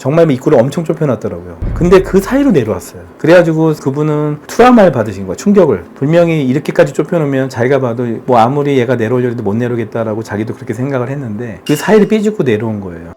정말 입구를 엄청 좁혀놨더라고요. 근데 그 사이로 내려왔어요. 그래가지고 그분은 트라우마를 받으신 거야. 충격을. 분명히 이렇게까지 좁혀놓으면 자기가 봐도 뭐 아무리 얘가 내려오려 해도 못 내려오겠다라고 자기도 그렇게 생각을 했는데 그 사이를 삐집고 내려온 거예요.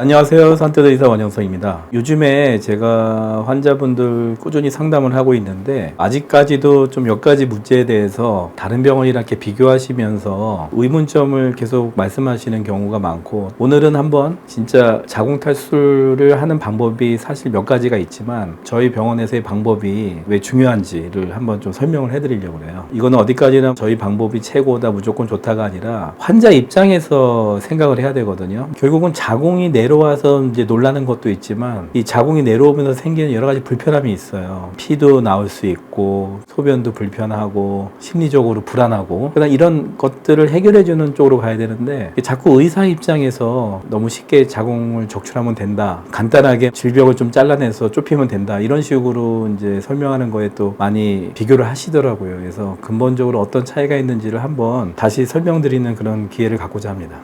안녕하세요. 산태도 의사 원영석입니다. 요즘에 제가 환자분들 꾸준히 상담을 하고 있는데 아직까지도 좀 몇 가지 문제에 대해서 다른 병원이랑 이렇게 비교하시면서 의문점을 계속 말씀하시는 경우가 많고, 오늘은 한번 진짜 자궁탈수를 하는 방법이 사실 몇 가지가 있지만 저희 병원에서의 방법이 왜 중요한지를 한번 좀 설명을 해드리려고 해요. 이거는 어디까지나 저희 방법이 최고다, 무조건 좋다가 아니라 환자 입장에서 생각을 해야 되거든요. 결국은 자궁이 내려와서 이제 놀라는 것도 있지만 이 자궁이 내려오면서 생기는 여러 가지 불편함이 있어요. 피도 나올 수 있고 소변도 불편하고 심리적으로 불안하고, 그다음 이런 것들을 해결해주는 쪽으로 가야 되는데 자꾸 의사 입장에서 너무 쉽게 자궁을 적출하면 된다, 간단하게 질벽을 좀 잘라내서 좁히면 된다, 이런 식으로 이제 설명하는 거에 또 많이 비교를 하시더라고요. 그래서 근본적으로 어떤 차이가 있는지를 한번 다시 설명드리는 그런 기회를 갖고자 합니다.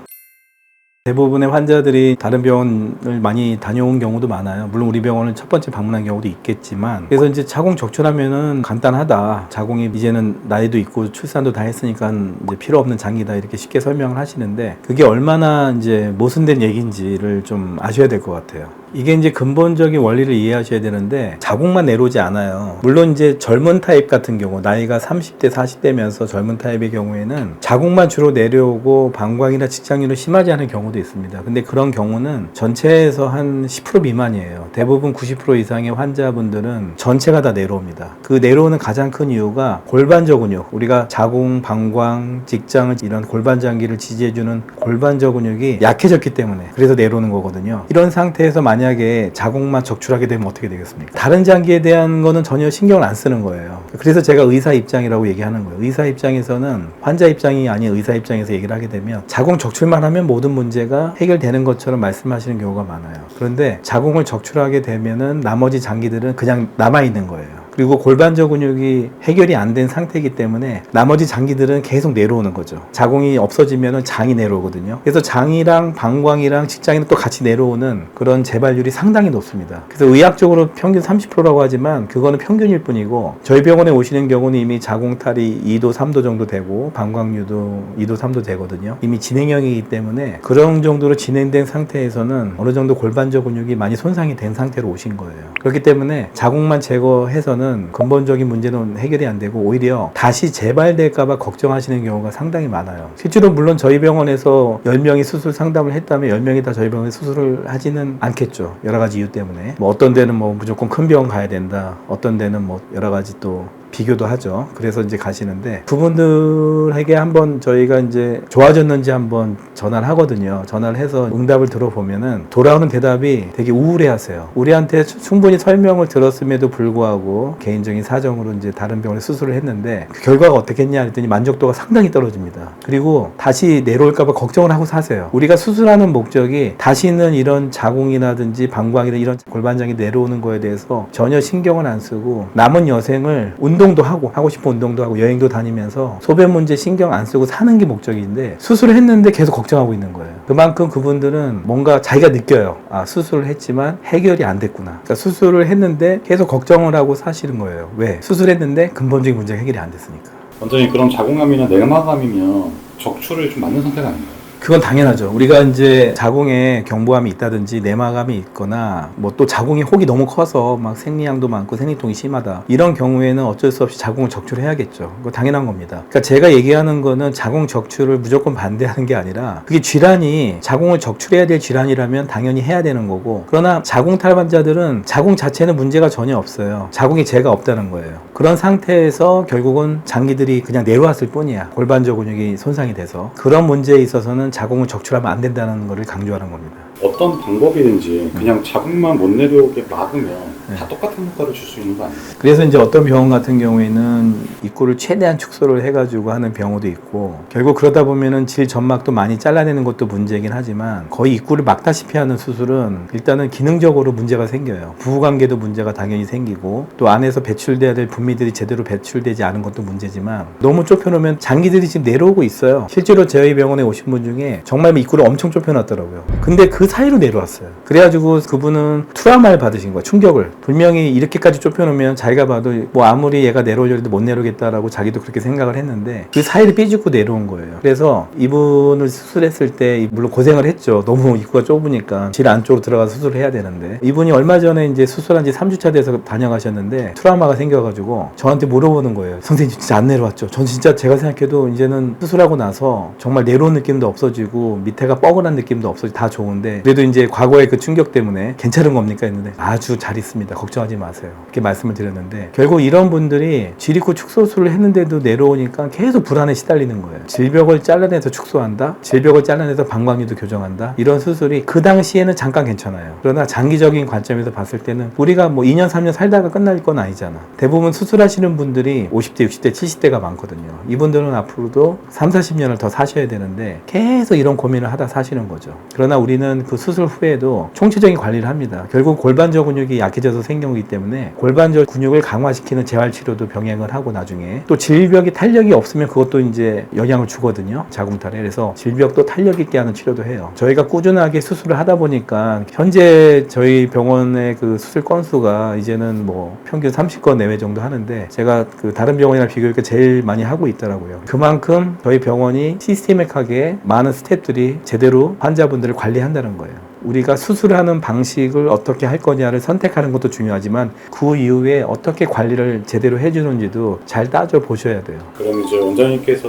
대부분의 환자들이 다른 병원을 많이 다녀온 경우도 많아요. 물론 우리 병원을 첫 번째 방문한 경우도 있겠지만, 그래서 이제 자궁 적출하면은 간단하다, 자궁이 이제는 나이도 있고 출산도 다 했으니까 이제 필요 없는 장기다, 이렇게 쉽게 설명을 하시는데 그게 얼마나 이제 모순된 얘기인지를 좀 아셔야 될 것 같아요. 이게 이제 근본적인 원리를 이해하셔야 되는데 자궁만 내려오지 않아요. 물론 이제 젊은 타입 같은 경우, 나이가 30대 40대면서 젊은 타입의 경우에는 자궁만 주로 내려오고 방광이나 직장류로 심하지 않은 경우도 있습니다. 근데 그런 경우는 전체에서 한 10% 미만이에요. 대부분 90% 이상의 환자분들은 전체가 다 내려옵니다. 그 내려오는 가장 큰 이유가 골반저 근육, 우리가 자궁, 방광, 직장을 이런 골반 장기를 지지해주는 골반저 근육이 약해졌기 때문에 그래서 내려오는 거거든요. 이런 상태에서 만약에 자궁만 적출하게 되면 어떻게 되겠습니까? 다른 장기에 대한 거는 전혀 신경을 안 쓰는 거예요. 그래서 제가 의사 입장이라고 얘기하는 거예요. 의사 입장에서는 환자 입장이 아닌 의사 입장에서 얘기를 하게 되면 자궁 적출만 하면 모든 문제가 해결되는 것처럼 말씀하시는 경우가 많아요. 그런데 자궁을 적출하게 되면은 나머지 장기들은 그냥 남아있는 거예요. 그리고 골반저 근육이 해결이 안 된 상태이기 때문에 나머지 장기들은 계속 내려오는 거죠. 자궁이 없어지면 장이 내려오거든요. 그래서 장이랑 방광이랑 직장이랑 또 같이 내려오는 그런 재발률이 상당히 높습니다. 그래서 의학적으로 평균 30%라고 하지만 그거는 평균일 뿐이고, 저희 병원에 오시는 경우는 이미 자궁탈이 2도, 3도 정도 되고 방광류도 2도, 3도 되거든요. 이미 진행형이기 때문에 그런 정도로 진행된 상태에서는 어느 정도 골반저 근육이 많이 손상이 된 상태로 오신 거예요. 그렇기 때문에 자궁만 제거해서는 근본적인 문제는 해결이 안 되고 오히려 다시 재발될까봐 걱정하시는 경우가 상당히 많아요. 실제로 물론 저희 병원에서 10명이 수술 상담을 했다면 10명이 다 저희 병원에 수술을 하지는 않겠죠. 여러 가지 이유 때문에. 뭐 어떤 데는 뭐 무조건 큰 병원 가야 된다, 어떤 데는 뭐 여러 가지 또 비교도 하죠. 그래서 이제 가시는데 그분들에게 한번 저희가 이제 좋아졌는지 한번 전화를 하거든요. 전화를 해서 응답을 들어보면은 돌아오는 대답이 되게 우울해 하세요. 우리한테 충분히 설명을 들었음에도 불구하고 개인적인 사정으로 이제 다른 병원에 수술을 했는데 그 결과가 어떻겠냐 했더니 만족도가 상당히 떨어집니다. 그리고 다시 내려올까봐 걱정을 하고 사세요. 우리가 수술하는 목적이 다시는 이런 자궁이라든지 방광이나 이런 골반장이 내려오는 거에 대해서 전혀 신경을 안 쓰고 남은 여생을 운동도 하고 싶은 운동도 하고 여행도 다니면서 소변 문제 신경 안 쓰고 사는 게 목적인데 수술을 했는데 계속 걱정하고 있는 거예요. 그만큼 그분들은 뭔가 자기가 느껴요. 아, 수술을 했지만 해결이 안 됐구나. 그러니까 수술을 했는데 계속 걱정을 하고 사시는 거예요. 왜? 수술했는데 근본적인 문제가 해결이 안 됐으니까. 원장님, 그럼 자궁암이나 내막암이면 적출을 좀 맞는 상태가 아닌가요? 그건 당연하죠. 우리가 이제 자궁에 경부암이 있다든지 내막암이 있거나 뭐 또 자궁의 혹이 너무 커서 막 생리양도 많고 생리통이 심하다, 이런 경우에는 어쩔 수 없이 자궁을 적출해야겠죠. 그거 당연한 겁니다. 그러니까 제가 얘기하는 거는 자궁 적출을 무조건 반대하는 게 아니라 그게 질환이 자궁을 적출해야 될 질환이라면 당연히 해야 되는 거고, 그러나 자궁탈 환자들은 자궁 자체는 문제가 전혀 없어요. 자궁에 재가 없다는 거예요. 그런 상태에서 결국은 장기들이 그냥 내려왔을 뿐이야. 골반저 근육이 손상이 돼서. 그런 문제에 있어서는 자궁을 적출하면 안 된다는 것을 강조하는 겁니다. 어떤 방법이든지 그냥 자궁만 못 내려오게 막으면 다 똑같은 효과를 줄 수 있는 거 아니에요? 그래서 이제 어떤 병원 같은 경우에는 입구를 최대한 축소를 해가지고 하는 병원도 있고, 결국 그러다 보면은 질 점막도 많이 잘라내는 것도 문제이긴 하지만 거의 입구를 막다시피 하는 수술은 일단은 기능적으로 문제가 생겨요. 부부관계도 문제가 당연히 생기고, 또 안에서 배출돼야 될 분비들이 제대로 배출되지 않은 것도 문제지만, 너무 좁혀놓으면 장기들이 지금 내려오고 있어요. 실제로 저희 병원에 오신 분 중에 정말 입구를 엄청 좁혀놨더라고요. 근데 그 사이로 내려왔어요. 그래가지고 그분은 트라우마를 받으신 거야. 충격을. 분명히 이렇게까지 좁혀놓으면 자기가 봐도 뭐 아무리 얘가 내려오려 해도 못 내려오겠다라고 자기도 그렇게 생각을 했는데, 그 사이를 삐죽고 내려온 거예요. 그래서 이분을 수술했을 때 물론 고생을 했죠. 너무 입구가 좁으니까 질 안쪽으로 들어가서 수술을 해야 되는데, 이분이 얼마 전에 이제 수술한 지 3주차 돼서 다녀가셨는데 트라우마가 생겨가지고 저한테 물어보는 거예요. 선생님 진짜 안 내려왔죠? 전 진짜 제가 생각해도 이제는 수술하고 나서 정말 내려온 느낌도 없어지고 밑에가 뻐근한 느낌도 없어지고 다 좋은데, 그래도 이제 과거의 그 충격 때문에 괜찮은 겁니까? 했는데 아주 잘 있습니다. 걱정하지 마세요. 이렇게 말씀을 드렸는데, 결국 이런 분들이 질입구 축소술을 했는데도 내려오니까 계속 불안에 시달리는 거예요. 질벽을 잘라내서 축소한다? 질벽을 잘라내서 방광류도 교정한다? 이런 수술이 그 당시에는 잠깐 괜찮아요. 그러나 장기적인 관점에서 봤을 때는 우리가 뭐 2년, 3년 살다가 끝날 건 아니잖아. 대부분 수술하시는 분들이 50대, 60대, 70대가 많거든요. 이분들은 앞으로도 3, 40년을 더 사셔야 되는데 계속 이런 고민을 하다 사시는 거죠. 그러나 우리는 그 수술 후에도 총체적인 관리를 합니다. 결국 골반저 근육이 약해져서 생긴 거기 때문에 골반저 근육을 강화시키는 재활치료도 병행을 하고, 나중에 또 질벽이 탄력이 없으면 그것도 이제 영향을 주거든요. 자궁탈에. 그래서 질벽도 탄력 있게 하는 치료도 해요. 저희가 꾸준하게 수술을 하다 보니까 현재 저희 병원의 그 수술 건수가 이제는 뭐 평균 30건 내외 정도 하는데, 제가 그 다른 병원이랑 비교하니까 제일 많이 하고 있더라고요. 그만큼 저희 병원이 시스테믹하게 많은 스태프들이 제대로 환자분들을 관리한다는 거예요. 우리가 수술하는 방식을 어떻게 할 거냐를 선택하는 것도 중요하지만 그 이후에 어떻게 관리를 제대로 해주는지도 잘 따져 보셔야 돼요. 그럼 이제 원장님께서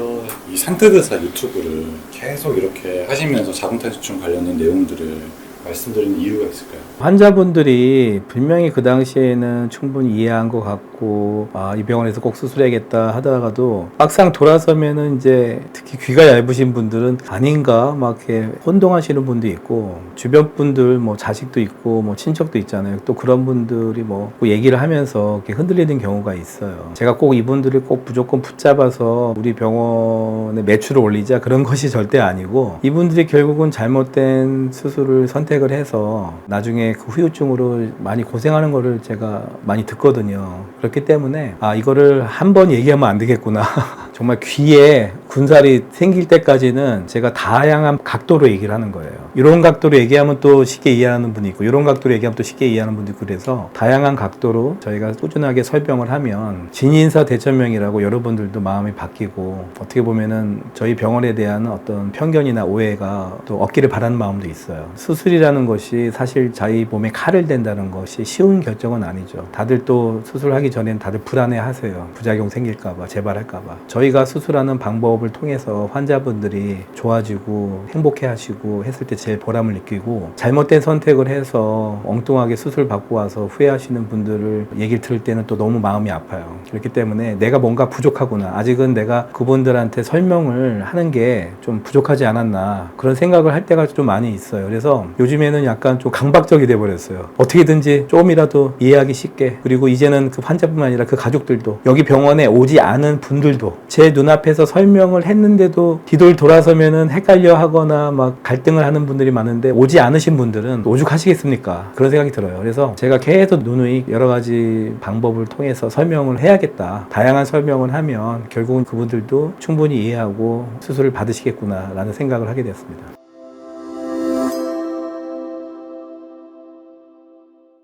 이 산뜨드사 유튜브를 계속 이렇게 하시면서 자궁탈 수축 관련된 내용들을 말씀드리는 이유가 있을까요? 환자분들이 분명히 그 당시에는 충분히 이해한 것 같고, 이 병원에서 꼭 수술해야겠다 하다가도 막상 돌아서면은 이제 특히 귀가 얇으신 분들은 아닌가 막 이렇게 혼동하시는 분도 있고, 주변 분들 뭐 자식도 있고 뭐 친척도 있잖아요. 또 그런 분들이 뭐 얘기를 하면서 이렇게 흔들리는 경우가 있어요. 제가 꼭 이분들을 꼭 무조건 붙잡아서 우리 병원의 매출을 올리자 그런 것이 절대 아니고, 이분들이 결국은 잘못된 수술을 선택을 해서 나중에 그 후유증으로 많이 고생하는 거를 제가 많이 듣거든요. 그렇기 때문에 이거를 한 번 얘기하면 안 되겠구나. 정말 귀에 군살이 생길 때까지는 제가 다양한 각도로 얘기를 하는 거예요. 이런 각도로 얘기하면 또 쉽게 이해하는 분이 있고, 이런 각도로 얘기하면 또 쉽게 이해하는 분도 있고, 그래서 다양한 각도로 저희가 꾸준하게 설명을 하면 진인사 대천명이라고 여러분들도 마음이 바뀌고, 어떻게 보면은 저희 병원에 대한 어떤 편견이나 오해가 또 없기를 바라는 마음도 있어요. 수술이라는 것이 사실 자기 몸에 칼을 댄다는 것이 쉬운 결정은 아니죠. 다들 또 수술하기 전엔 다들 불안해 하세요. 부작용 생길까봐, 재발할까봐. 저희가 수술하는 방법을 통해서 환자분들이 좋아지고 행복해 하시고 했을 때 제일 보람을 느끼고, 잘못된 선택을 해서 엉뚱하게 수술 받고 와서 후회하시는 분들을 얘기를 들을 때는 또 너무 마음이 아파요. 그렇기 때문에 내가 뭔가 부족하구나, 아직은 내가 그분들한테 설명을 하는 게 좀 부족하지 않았나, 그런 생각을 할 때가 좀 많이 있어요. 그래서 요즘에는 약간 좀 강박적이 돼버렸어요. 어떻게든지 조금이라도 이해하기 쉽게, 그리고 이제는 그 환자뿐만 아니라 그 가족들도, 여기 병원에 오지 않은 분들도 제 눈앞에서 설명을 했는데도 뒤돌 돌아서면은 헷갈려 하거나 막 갈등을 하는 분들이 많은데, 오지 않으신 분들은 오죽하시겠습니까? 그런 생각이 들어요. 그래서 제가 계속 누누이 여러 가지 방법을 통해서 설명을 해야겠다, 다양한 설명을 하면 결국은 그분들도 충분히 이해하고 수술을 받으시겠구나 라는 생각을 하게 됐습니다.